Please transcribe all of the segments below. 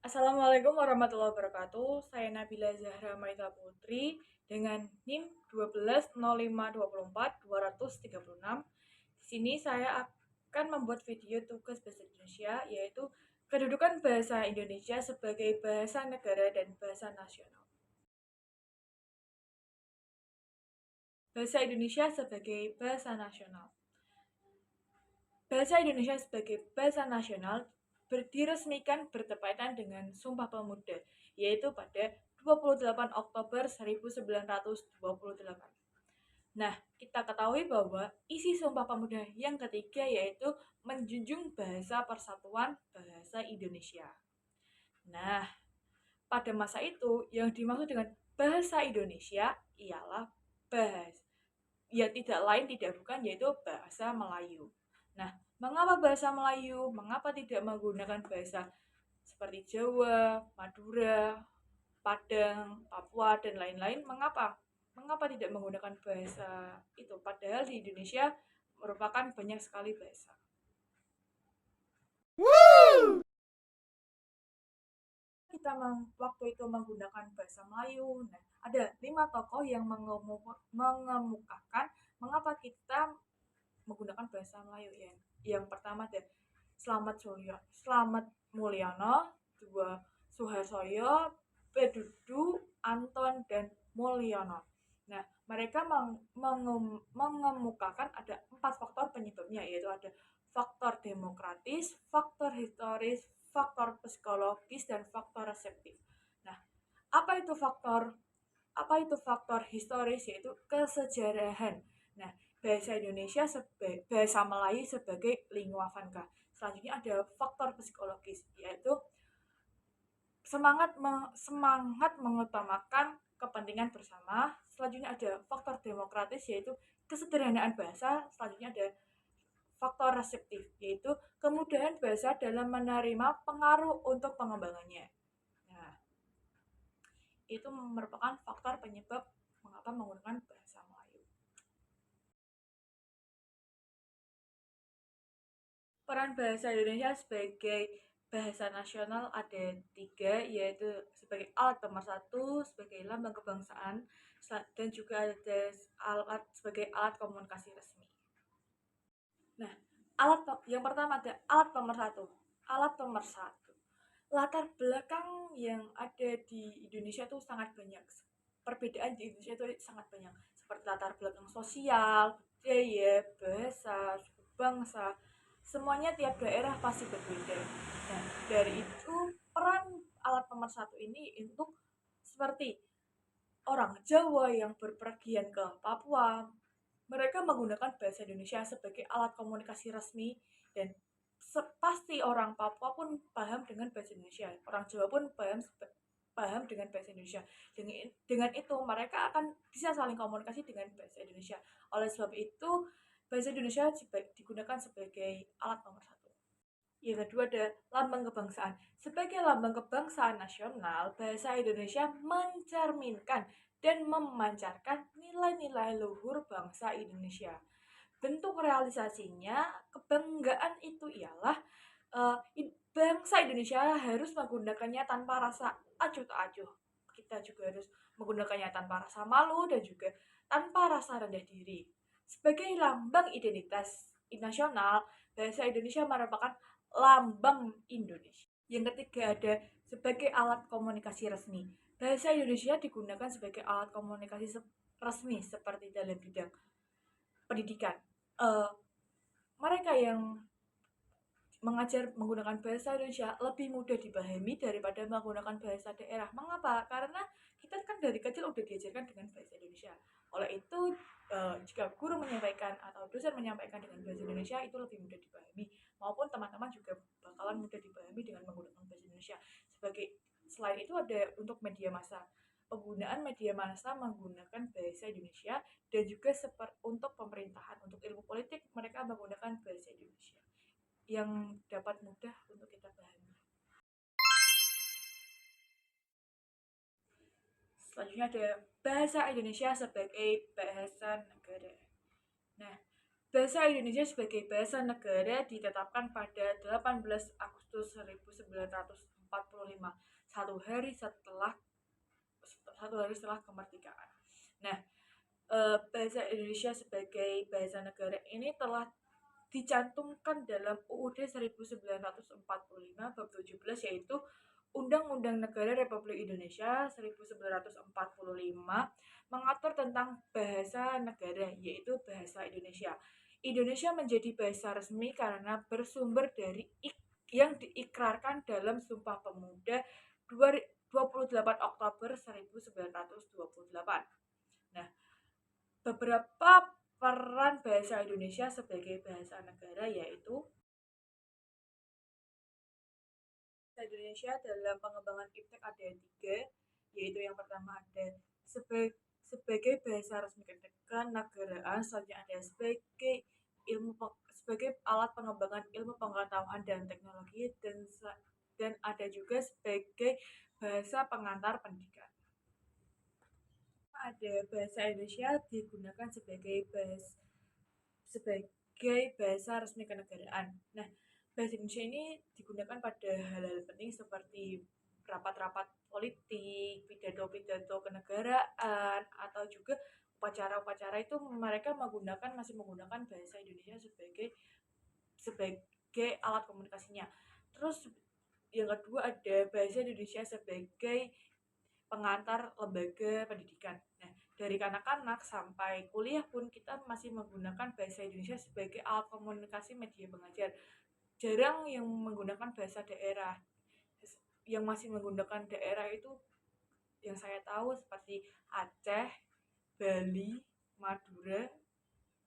Assalamualaikum warahmatullahi wabarakatuh. Saya Nabila Zahra Maita Putri dengan NIM 120524-236. Di sini saya akan membuat video tugas bahasa Indonesia, yaitu kedudukan bahasa Indonesia sebagai bahasa negara dan bahasa nasional. Bahasa Indonesia sebagai bahasa nasional. Bahasa Indonesia sebagai bahasa nasional diresmikan bertepatan dengan Sumpah Pemuda, yaitu pada 28 Oktober 1928. Nah, kita ketahui bahwa isi Sumpah Pemuda yang ketiga yaitu menjunjung bahasa persatuan bahasa Indonesia. Nah, pada masa itu yang dimaksud dengan bahasa Indonesia ialah bahasa ya tidak lain tidak bukan yaitu bahasa Melayu. Nah, mengapa bahasa Melayu? Mengapa tidak menggunakan bahasa seperti Jawa, Madura, Padang, Papua, dan lain-lain? Mengapa? Mengapa tidak menggunakan bahasa itu? Padahal di Indonesia merupakan banyak sekali bahasa. Kita waktu itu menggunakan bahasa Melayu. Nah, ada 5 tokoh yang mengemukakan mengapa kita menggunakan bahasa Melayu ya. Yang pertama ada Slamet Mulyono, dua Suharsoyo, Pedudu, Anton, dan Mulyono. Nah, mereka mengemukakan ada 4 faktor penyebabnya, yaitu ada faktor demokratis, faktor historis, faktor psikologis, dan faktor reseptif. Nah, apa itu faktor historis? Yaitu kesejarahan. Nah, bahasa Indonesia bahasa Melayu sebagai lingua franca. Selanjutnya ada faktor psikologis, yaitu semangat mengutamakan kepentingan bersama. Selanjutnya ada faktor demokratis, yaitu kesederhanaan bahasa. Selanjutnya ada faktor reseptif, yaitu kemudahan bahasa dalam menerima pengaruh untuk pengembangannya. Nah, itu merupakan faktor penyebab mengapa menggunakan bahasa Melayu. Peran bahasa Indonesia sebagai bahasa nasional ada 3, yaitu sebagai alat pemersatu, sebagai lambang kebangsaan, dan juga ada sebagai alat komunikasi resmi. Nah, yang pertama ada alat pemersatu. Alat pemersatu. Latar belakang yang ada di Indonesia itu sangat banyak. Perbedaan di Indonesia itu sangat banyak. Seperti latar belakang sosial, budaya, bahasa, suku bangsa. Semuanya tiap daerah pasti berbeda. Nah, dari itu peran alat pemersatu ini untuk seperti orang Jawa yang berpergian ke Papua, mereka menggunakan bahasa Indonesia sebagai alat komunikasi resmi, dan pasti orang Papua pun paham dengan bahasa Indonesia. Orang Jawa pun paham dengan bahasa Indonesia. Dengan itu mereka akan bisa saling komunikasi dengan bahasa Indonesia. Oleh sebab itu, bahasa Indonesia digunakan sebagai alat nomor satu. Yang kedua ada lambang kebangsaan. Sebagai lambang kebangsaan nasional, bahasa Indonesia mencerminkan dan memancarkan nilai-nilai luhur bangsa Indonesia. Bentuk realisasinya, kebanggaan itu ialah bangsa Indonesia harus menggunakannya tanpa rasa acuh tak acuh. Kita juga harus menggunakannya tanpa rasa malu dan juga tanpa rasa rendah diri. Sebagai lambang identitas nasional, bahasa Indonesia merupakan lambang Indonesia. Yang ketiga ada sebagai alat komunikasi resmi. Bahasa Indonesia digunakan sebagai alat komunikasi resmi seperti dalam bidang pendidikan. Mereka yang mengajar menggunakan bahasa Indonesia lebih mudah dipahami daripada menggunakan bahasa daerah. Mengapa? Karena kita kan dari kecil udah diajarkan dengan bahasa Indonesia. Oleh itu, jika guru menyampaikan atau dosen menyampaikan dengan bahasa Indonesia, itu lebih mudah dipahami. Maupun teman-teman juga bakalan mudah dipahami dengan menggunakan bahasa Indonesia. Selain itu ada untuk media massa. Penggunaan media massa menggunakan bahasa Indonesia, dan juga untuk pemerintahan, untuk ilmu politik mereka menggunakan bahasa Indonesia yang dapat mudah untuk kita pahami. Selanjutnya ada bahasa Indonesia sebagai bahasa negara. Nah, bahasa Indonesia sebagai bahasa negara ditetapkan pada 18 Agustus 1945 1945, satu hari setelah kemerdekaan. Nah, bahasa Indonesia sebagai bahasa negara ini telah dicantumkan dalam UUD 1945 bab 17, yaitu Undang-Undang Negara Republik Indonesia 1945 mengatur tentang bahasa negara, yaitu bahasa Indonesia. Indonesia menjadi bahasa resmi karena bersumber dari yang diikrarkan dalam Sumpah Pemuda 28 Oktober 1928. Nah, beberapa peran bahasa Indonesia sebagai bahasa negara yaitu bahasa Indonesia dalam pengembangan iptek ada tiga, yaitu yang pertama ada sebagai bahasa resmi kenegaraan, selanjutnya ada sebagai alat pengembangan ilmu pengetahuan dan teknologi, dan ada juga sebagai bahasa pengantar pendidikan. Ada bahasa Indonesia digunakan sebagai bahasa resmi kenegaraan. Nah, bahasa Indonesia ini digunakan pada hal-hal penting seperti rapat-rapat politik, pidato-pidato kenegaraan, atau juga upacara-upacara itu mereka masih menggunakan bahasa Indonesia sebagai alat komunikasinya. Terus yang kedua ada bahasa Indonesia sebagai pengantar lembaga pendidikan. Nah, dari kanak-kanak sampai kuliah pun kita masih menggunakan bahasa Indonesia sebagai alat komunikasi media pengajar. Jarang yang menggunakan bahasa daerah. Yang masih menggunakan daerah itu yang saya tahu seperti Aceh, Bali, Madura,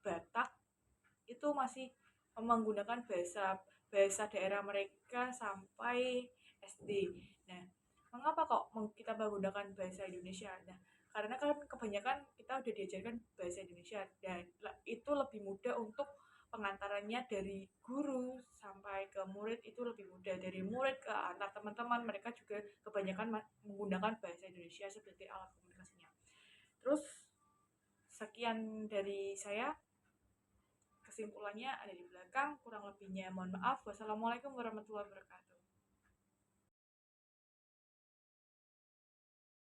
Batak, itu masih menggunakan bahasa daerah mereka sampai SD. Nah, mengapa kok kita menggunakan bahasa Indonesia? Nah, karena kan kebanyakan kita udah diajarkan bahasa Indonesia dan itu lebih mudah untuk pengantarannya dari guru sampai ke murid, itu lebih mudah. Dari murid ke antar teman-teman, mereka juga kebanyakan menggunakan bahasa Indonesia sebagai alat komunikasinya. Terus sekian dari saya. Kesimpulannya ada di belakang, kurang lebihnya mohon maaf. Wassalamualaikum warahmatullahi wabarakatuh.